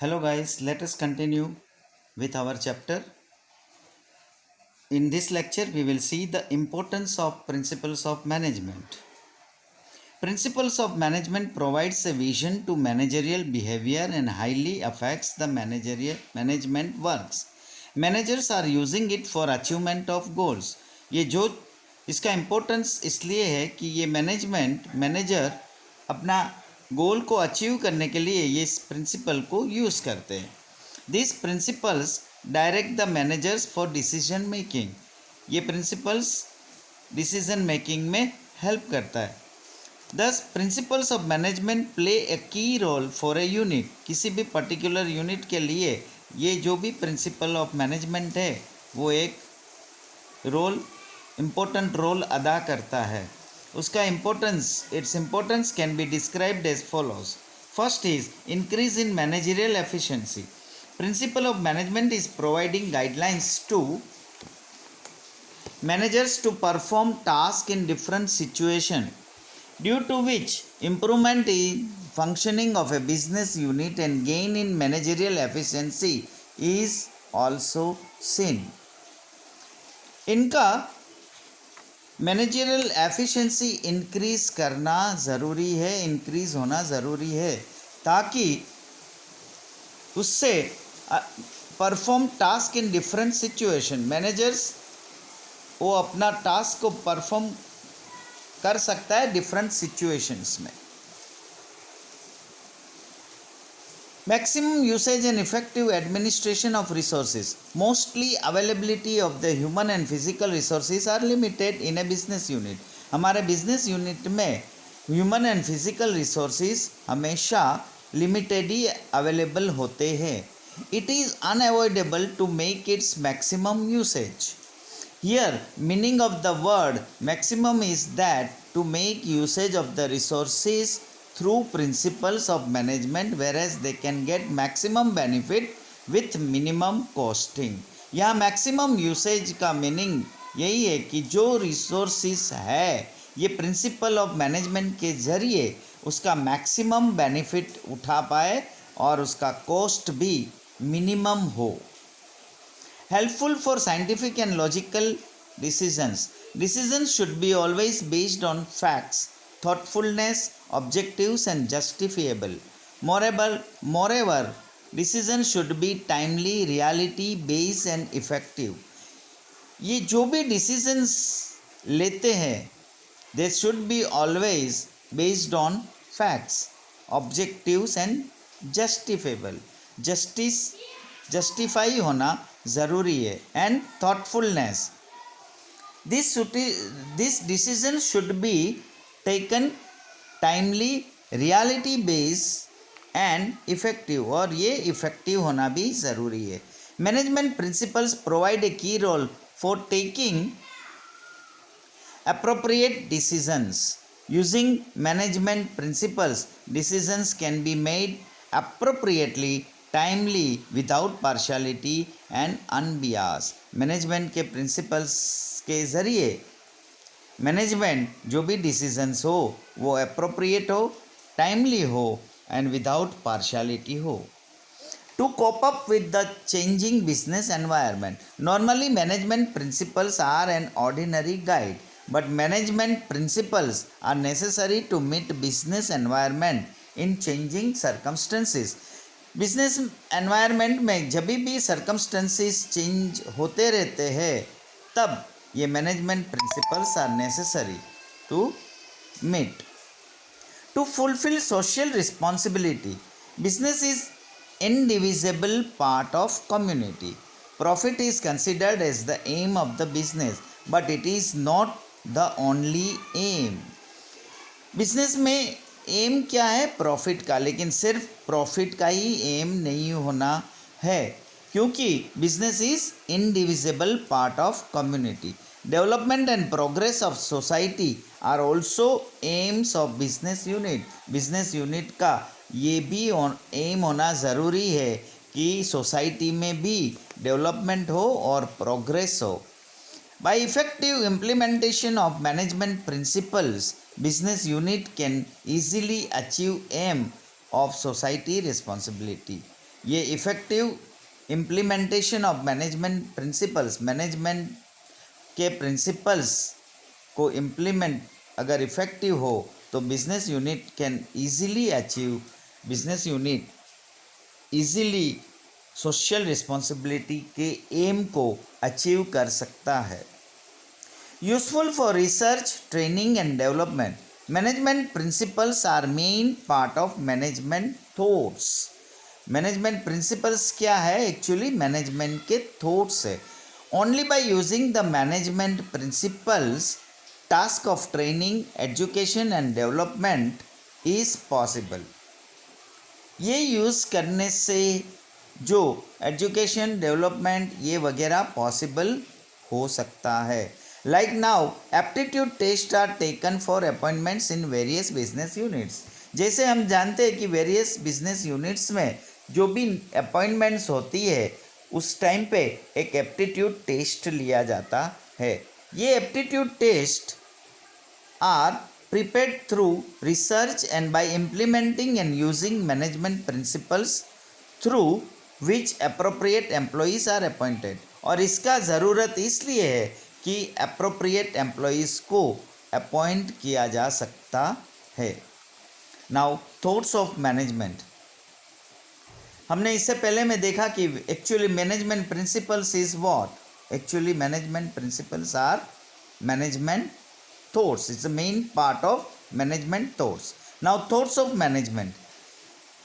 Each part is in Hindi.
Hello, guys. Let us continue with our chapter. In this lecture, we will see the importance of principles of management. Principles of management provides a vision to managerial behavior and highly affects the management works. Managers are using it for achievement of goals. ये जो इसका इम्पोर्टेंस इसलिए है कि ये मैनेजर अपना गोल को अचीव करने के लिए ये इस प्रिंसिपल को यूज़ करते हैं. This principles direct the managers for decision making. ये प्रिंसिपल्स डिसीजन मेकिंग में हेल्प करता है. दस principles of management play A key role for a unit. किसी भी पर्टिकुलर यूनिट के लिए ये जो भी प्रिंसिपल ऑफ मैनेजमेंट है वो एक इम्पोर्टेंट रोल अदा करता है. उसका its importance can be described as follows. First is increase in managerial efficiency. Principle of management is providing guidelines to managers to perform tasks in different situations, due to which improvement in functioning of a business unit and gain in managerial efficiency is also seen. इनका मैनेजरियल एफिशिएंसी इंक्रीज करना ज़रूरी है, इंक्रीज होना ज़रूरी है ताकि उससे perform task in different situation. Managers वो अपना टास्क को परफॉर्म कर सकता है डिफरेंट सिचुएशंस में. Maximum usage and effective administration of resources. Mostly availability of the human and physical resources are limited in a business unit. हमारे बिजनेस यूनिट में ह्यूमन एंड फिजिकल रिसोर्सेज हमेशा लिमिटेड ही अवेलेबल होते हैं. It is unavoidable to make its maximum usage. Here, meaning of the word maximum is that to make usage of the resources through principles of management, whereas they can get maximum benefit with minimum costing. यहाँ maximum usage का meaning यही है कि जो resources है ये principle of management के ज़रिए उसका maximum benefit उठा पाए और उसका cost भी minimum हो. Helpful for scientific and logical decisions. Decisions should be always based on facts, thoughtfulness, objectives and justifiable. Moreover, decisions should be timely, reality based and effective. ये जो भी decisions लेते हैं they should be always based on facts, objectives and justifiable. Justify होना ज़रूरी है. And thoughtfulness. This decision should be taken timely, reality based and effective. और ये इफेक्टिव होना भी ज़रूरी है. Management principles provide a key role for taking appropriate decisions. Using management principles, decisions can be made appropriately, timely, without partiality and unbias. Management के प्रिंसिपल्स के ज़रिए मैनेजमेंट जो भी डिसीजंस हो वो अप्रोप्रिएट हो, टाइमली हो एंड विदाउट पार्शलिटी हो. To cope up with the changing business environment. Normally management principles are an ordinary guide, but management principles are necessary to meet business environment in changing circumstances. Business environment में जब भी सर्कमस्टेंसेस चेंज होते रहते हैं तब ये management principles are necessary to meet. To fulfil social responsibility. Business is indivisible part of community. Profit is considered as the aim of the business, but it is not the only aim. Business में एम क्या है? प्रॉफिट का. लेकिन सिर्फ प्रॉफिट का ही एम नहीं होना है क्योंकि business is indivisible part of community. Development and progress of society are also aims of business unit. Business unit का ये भी एम होना ज़रूरी है कि सोसाइटी में भी डेवलपमेंट हो और प्रोग्रेस हो. By effective implementation of management principles, business unit can easily achieve aim of society responsibility. ये effective implementation of management principles, management के प्रिंसिपल्स को इम्प्लीमेंट अगर इफ़ेक्टिव हो तो business unit can easily achieve, business unit easily social responsibility के एम को अचीव कर सकता है। Useful for research, training and development, management principles are main part of management thoughts. Management principles क्या है? एक्चुअली मैनेजमेंट के थॉट्स है। Only by using the management principles task of training, education and development is possible. ये यूज़ करने से जो एजुकेशन, डेवलपमेंट ये वगैरह पॉसिबल हो सकता है। Like now aptitude test are taken for appointments in various business units. जैसे हम जानते हैं कि वेरियस बिजनेस यूनिट्स में जो भी अपॉइंटमेंट्स होती है उस टाइम पे एक एप्टीट्यूड टेस्ट लिया जाता है। ये aptitude test are prepared through research and by implementing and using management principles through which appropriate employees are appointed। और इसका ज़रूरत इसलिए है कि appropriate employees को अपॉइंट किया जा सकता है। नाउ थॉट्स ऑफ मैनेजमेंट, हमने इससे पहले में देखा कि actually management principles is what? Actually management principles are management thoughts. It's the main part of management thoughts. Now thoughts of management.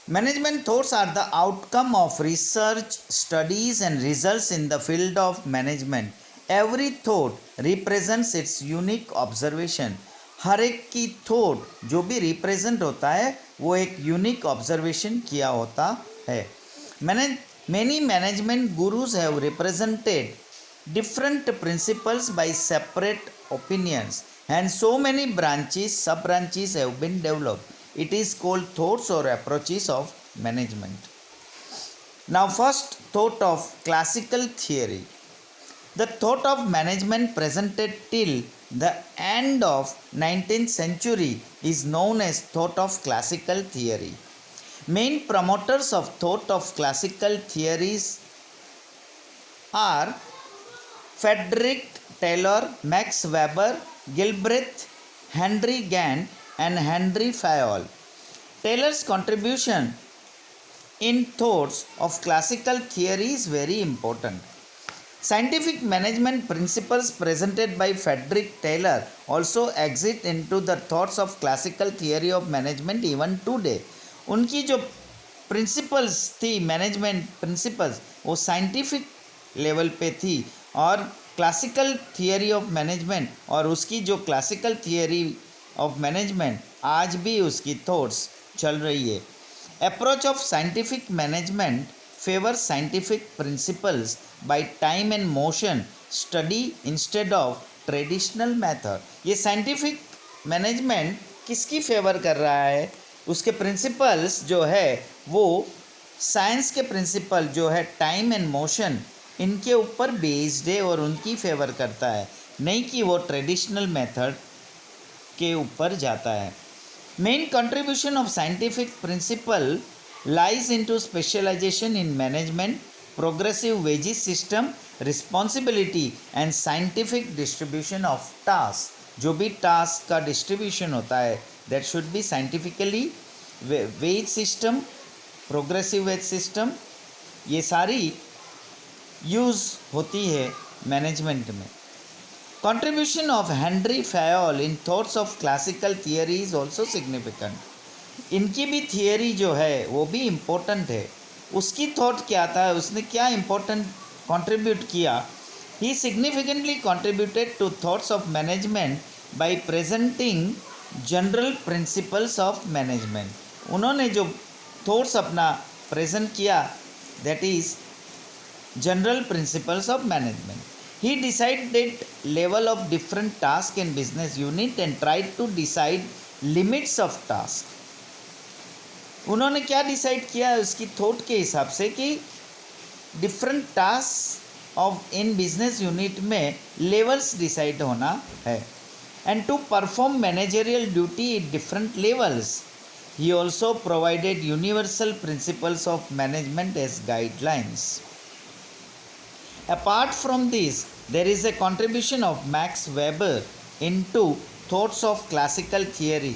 Management thoughts are the outcome of research, studies and results in the field of management. Every thought represents its unique observation. हर एक की थॉट जो भी रिप्रेजेंट होता है वो एक यूनिक ऑब्जर्वेशन किया होता है। Many management gurus have represented different principles by separate opinions, and so many branches, sub branches have been developed. It is called thoughts or approaches of management. Now first, thought of classical theory. The thought of management presented till the end of 19th century is known as thought of classical theory. Main promoters of thought of classical theories are Frederick Taylor, Max Weber, Gilbreth, Henry Gantt and Henry Fayol. Taylor's contribution in thoughts of classical theory is very important. Scientific management principles presented by Frederick Taylor also exist into the thoughts of classical theory of management even today. उनकी जो प्रिंसिपल्स थी, मैनेजमेंट प्रिंसिपल्स, वो साइंटिफिक लेवल पे थी और क्लासिकल थियरी ऑफ मैनेजमेंट और उसकी जो क्लासिकल थियरी ऑफ मैनेजमेंट आज भी उसकी थॉट्स चल रही है। Approach of scientific management favour scientific principles by time and motion study instead of traditional method. ये साइंटिफिक मैनेजमेंट किसकी फेवर कर रहा है? उसके प्रिंसिपल्स जो है वो साइंस के प्रिंसिपल जो है टाइम एंड मोशन इनके ऊपर बेस्ड है और उनकी फेवर करता है, नहीं कि वो ट्रेडिशनल मेथड के ऊपर जाता है। Main contribution of scientific principle lies into specialisation in management, progressive wages system, responsibility and scientific distribution of task. जो भी टास्क का डिस्ट्रीब्यूशन होता है that should be scientifically, wage system, progressive wage system, ये सारी यूज़ होती है मैनेजमेंट में। Contribution of Henri Fayol in thoughts of classical theory is also significant. इनकी भी थियरी जो है वो भी इम्पोर्टेंट है। उसकी थॉट क्या था, उसने क्या इम्पोर्टेंट कंट्रीब्यूट किया? He significantly contributed to thoughts of management by presenting general principles of management. उन्होंने जो थॉट्स अपना प्रेजेंट किया that is general principles of management. He decided level of different tasks in business unit and tried to decide limits of task. उन्होंने क्या डिसाइड किया उसकी थॉट के हिसाब से कि different task of in business unit में लेवल्स डिसाइड होना है and to perform managerial duty at different levels He also provided universal principles of management as guidelines. Apart from this, there is a contribution of Max Weber into thoughts of classical theory.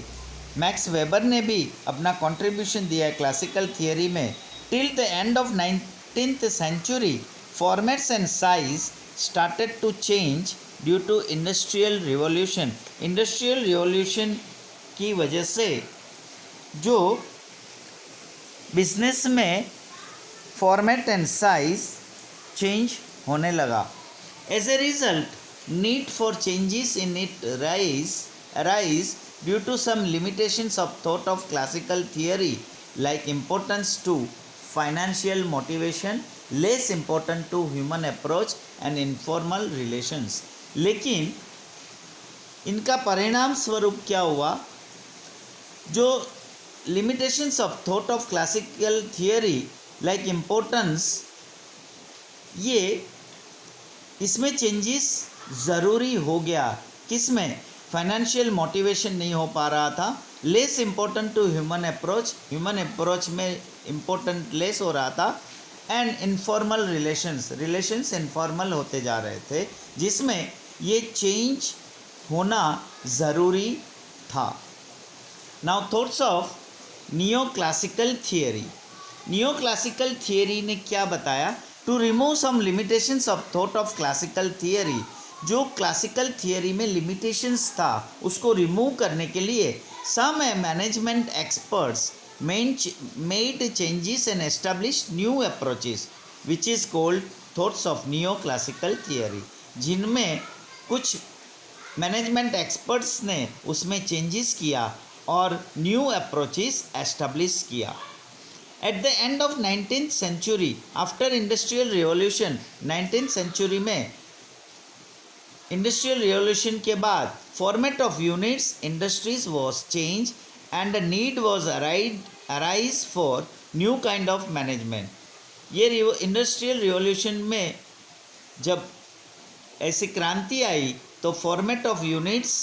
Max Weber ने भी अपना कंट्रीब्यूशन दिया है क्लासिकल थियरी में. Till the end of 19th century, formats and size started to change due to industrial revolution. Industrial revolution की वजह से जो बिजनेस में फॉर्मेट एंड साइज चेंज होने लगा. As a result, need for changes in it arise due to some limitations of thought of classical theory, like importance to financial motivation, less important to human approach and informal relations. लेकिन इनका परिणाम स्वरूप क्या हुआ, जो limitations of thought of classical theory like importance, ये इसमें चेंजेस ज़रूरी हो गया. किसमें? फाइनेंशियल मोटिवेशन नहीं हो पा रहा था. Less important to human approach में इम्पोर्टेंट लेस हो रहा था. एंड इनफॉर्मल रिलेशंस इनफॉर्मल होते जा रहे थे, जिसमें ये चेंज होना ज़रूरी था. Now thoughts of neo classical theory. Neo classical theory ने क्या बताया? To remove some limitations of thought of classical theory. जो क्लासिकल थियरी में लिमिटेशंस था उसको रिमूव करने के लिए some management experts made changes and established new approaches which is called thoughts of neo classical theory. जिनमें कुछ मैनेजमेंट एक्सपर्ट्स ने उसमें चेंजेस किया और न्यू अप्रोचेस एस्टेब्लिश किया. At the end of 19th century, after industrial revolution, 19th century में इंडस्ट्रियल रिवॉल्यूशन के बाद format of units industries was change and the need was arise for new kind of management. ये इंडस्ट्रियल रिवॉल्यूशन में जब ऐसी क्रांति आई तो format of units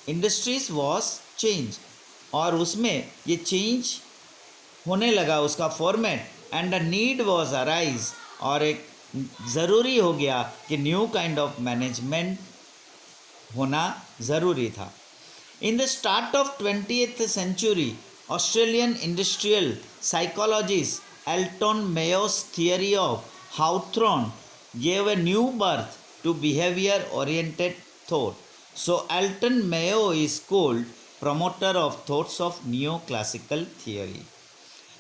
industries was change, और उसमें ये चेंज होने लगा उसका format. And the need was arise, और एक ज़रूरी हो गया कि न्यू काइंड ऑफ मैनेजमेंट होना ज़रूरी था. In the start of 20th century, Australian industrial psychologist Elton Mayo's theory of Hawthorne gave a new birth to behavior oriented thought. So Alton Mayo is called promoter of thoughts of neoclassical theory.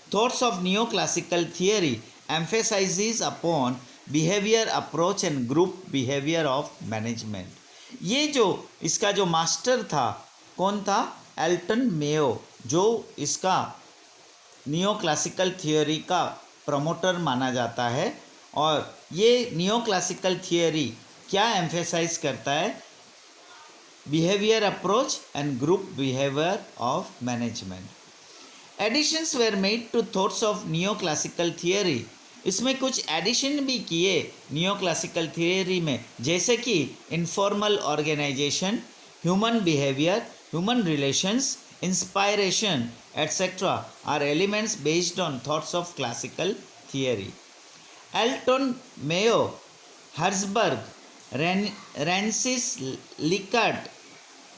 Thoughts of neoclassical theory emphasizes upon behavior approach and group behavior of management. ये जो इसका जो मास्टर था, कौन था? एल्टन मेयो, जो इसका नियो क्लासिकल थियोरी का प्रमोटर माना जाता है. और ये नियो क्लासिकल थियोरी क्या एम्फेसाइज करता है? Behaviour approach and group behaviour of management. Additions were made to thoughts of neo classical theory. इसमें कुछ एडिशन भी किए नियो क्लासिकल थियरी में, जैसे कि informal organisation, human behaviour, human relations, inspiration etcetera are elements based on thoughts of classical theory. Elton Mayo, Herzberg, Rensis Likert,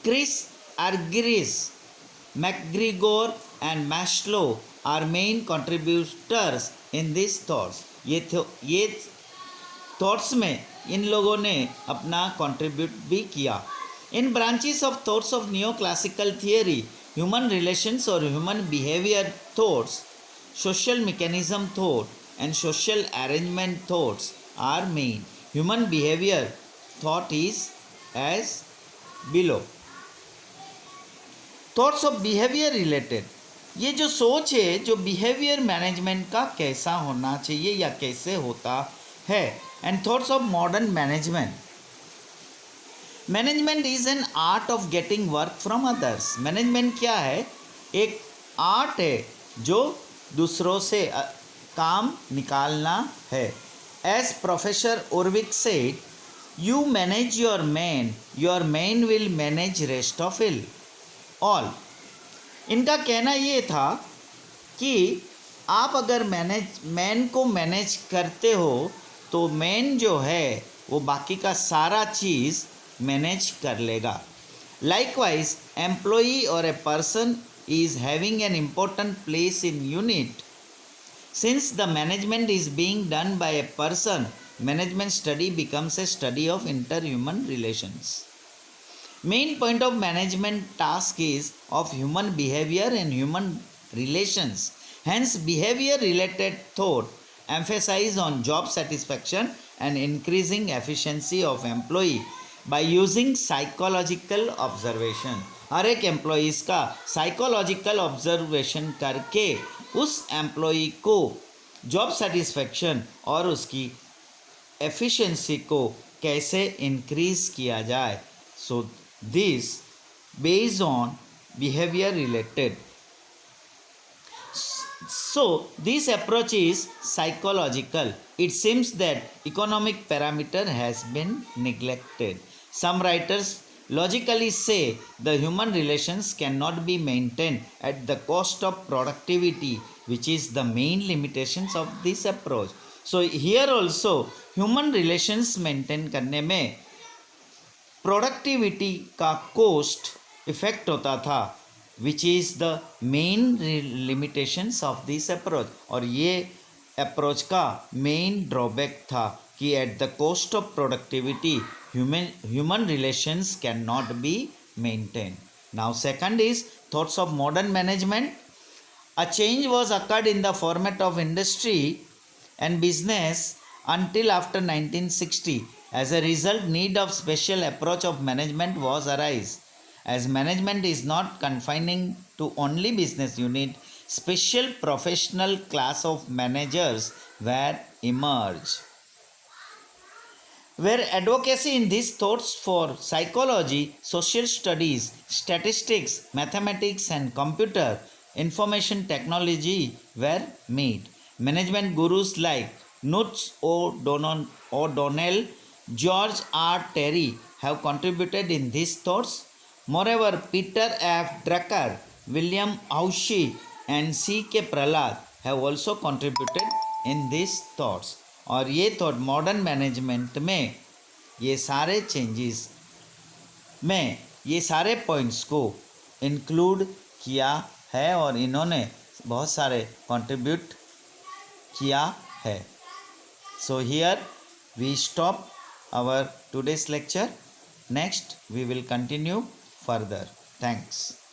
Chris Argyris, McGregor and Maslow are main contributors in this thoughts. ये थॉट्स में इन लोगों ने अपना कंट्रीब्यूट भी किया. In branches of thoughts of neo classical theory, human relations और human behaviour thoughts, social mechanism thought and social arrangement thoughts are main. Human behaviour thought is as below. Thoughts of behaviour related, ये जो सोच है जो बिहेवियर मैनेजमेंट का कैसा होना चाहिए या कैसे होता है. And thoughts of modern management. Management is an art of getting work from others. Management क्या है? एक आर्ट है जो दूसरों से काम निकालना है. As professor Urwick said, you manage your man will manage rest of ill all. इनका कहना ये था कि आप अगर मैन को मैनेज करते हो तो मैन जो है वो बाकी का सारा चीज़ मैनेज कर लेगा. Likewise, employee or a person is having an important place in unit. Since the management is being done by a person, management study becomes a study of interhuman relations. Main point of management task is of human behavior and human relations. Hence, behavior related thought emphasize on job satisfaction and increasing efficiency of employee by using psychological observation. हर एक एम्प्लॉइज़ का साइकोलॉजिकल ऑब्जर्वेशन करके उस एम्प्लॉई को जॉब सेटिस्फेक्शन और उसकी एफिशिएंसी को कैसे इंक्रीज किया जाए. So this based on behaviour related. So this approach is psychological. It seems that economic parameter has been neglected. Some writers logically say the human relations cannot be maintained at the cost of productivity, which is the main limitations of this approach. So here also human relations maintain करने में प्रोडक्टिविटी का कोस्ट इफेक्ट होता था, which is the main limitations of this approach. और ये अप्रोच का मेन ड्रॉबैक था कि at the cost of productivity human relations cannot be maintained. Now second is thoughts of modern management. A change was occurred in the format of industry and business until after 1960. As a result, need of special approach of management was arise. As management is not confining to only business unit, special professional class of managers were emerged. Where advocacy in these thoughts for psychology, social studies, statistics, mathematics and computer information technology were made. Management gurus like Knut O'Donnell, George R. Terry have contributed in these thoughts. Moreover, Peter F. Drucker, William Auchi and C. K. Prahlad have also contributed in these thoughts. और ये थॉट मॉडर्न मैनेजमेंट में ये सारे चेंजेस में ये सारे पॉइंट्स को इंक्लूड किया है और इन्होंने बहुत सारे कंट्रीब्यूट किया है. So here we stop our today's lecture. Next we will continue further. Thanks.